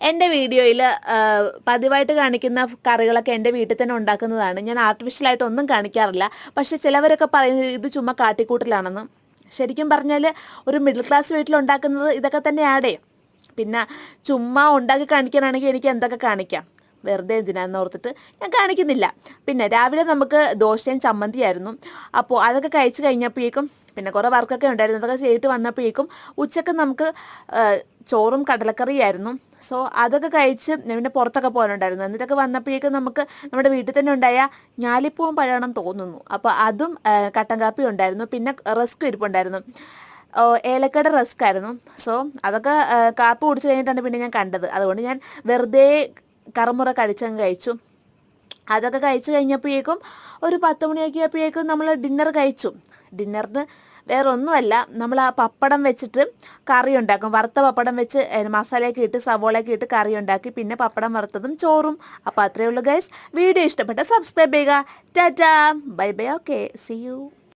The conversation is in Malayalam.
എൻ്റെ വീഡിയോയിൽ പതിവായിട്ട് കാണിക്കുന്ന കറികളൊക്കെ എൻ്റെ വീട്ടിൽ തന്നെ ഉണ്ടാക്കുന്നതാണ്. ഞാൻ ആർട്ടിഫിഷ്യലായിട്ട് ഒന്നും കാണിക്കാറില്ല. പക്ഷേ ചിലവരൊക്കെ പറയുന്നത് ഇത് ചുമ്മാ കാട്ടിക്കൂട്ടലാണെന്ന്. ശരിക്കും പറഞ്ഞാൽ ഒരു മിഡിൽ ക്ലാസ് വീട്ടിലുണ്ടാക്കുന്നത് ഇതൊക്കെ തന്നെ ആടേ. പിന്നെ ചുമ്മാ ഉണ്ടാക്കി കാണിക്കാനാണെങ്കിൽ എനിക്ക് എന്തൊക്കെ കാണിക്കാം, വെറുതെ എന്തിനാന്ന് ഓർത്തിട്ട് ഞാൻ കാണിക്കുന്നില്ല. പിന്നെ രാവിലെ നമുക്ക് ദോശയും ചമ്മന്തിയായിരുന്നു. അപ്പോൾ അതൊക്കെ കഴിച്ച് കഴിഞ്ഞപ്പോഴേക്കും പിന്നെ കുറേ വർക്കൊക്കെ ഉണ്ടായിരുന്നു. അതൊക്കെ ചെയ്തിട്ട് വന്നപ്പോഴേക്കും ഉച്ചക്ക് നമുക്ക് ചോറും കടലക്കറിയായിരുന്നു. സോ അതൊക്കെ കഴിച്ച് പിന്നെ പുറത്തൊക്കെ പോകാനുണ്ടായിരുന്നു. എന്നിട്ടൊക്കെ വന്നപ്പോഴേക്കും നമുക്ക് നമ്മുടെ വീട്ടിൽ തന്നെ ഉണ്ടായ ഞാലിപ്പൂവൻ പഴമാണെന്ന് തോന്നുന്നു. അപ്പോൾ അതും കട്ടൻ കാപ്പി ഉണ്ടായിരുന്നു. പിന്നെ റസ്ക് ഇരിപ്പുണ്ടായിരുന്നു, ഏലക്കയുടെ റസ്ക് ആയിരുന്നു. സോ അതൊക്കെ കാപ്പി കുടിച്ച് കഴിഞ്ഞിട്ടാണ് പിന്നെ ഞാൻ കണ്ടത്. അതുകൊണ്ട് ഞാൻ വെറുതെ കറുമുറ കഴിച്ചങ്ങ് കഴിച്ചു. അതൊക്കെ കഴിച്ച് കഴിഞ്ഞപ്പോഴേക്കും ഒരു 10 മണിയൊക്കെ ആയപ്പോഴേക്കും നമ്മൾ ഡിന്നർ കഴിച്ചു. ഡിന്നറിന് വേറെ ഒന്നുമല്ല, നമ്മൾ ആ പപ്പടം വെച്ചിട്ട് കറി ഉണ്ടാക്കും. വറുത്ത പപ്പടം വെച്ച് മസാലയൊക്കെ ഇട്ട് സവോളയൊക്കെ ഇട്ട് കറി ഉണ്ടാക്കി, പിന്നെ പപ്പടം വറുത്തതും ചോറും. അപ്പോൾ അത്രയേ ഉള്ളൂ ഗൈസ്. വീഡിയോ ഇഷ്ടപ്പെട്ട സബ്സ്ക്രൈബ് ചെയ്യുക. Tata, bye bye, okay, see U.